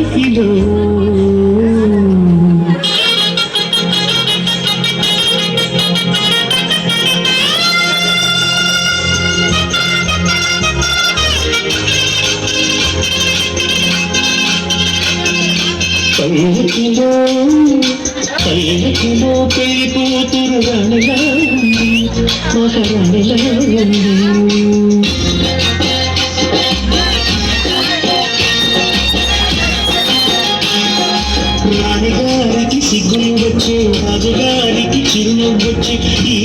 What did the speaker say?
పల్లకిలో పల్లకిలో పల్లకిలో పెళ్లి కూతురు రాణిలా ఉంది మహారాణిలా ఉంది రాణిగారికి సిగ్గులు వచ్చే రాజుగారికి చిరునవ్వు వచ్చి ఈ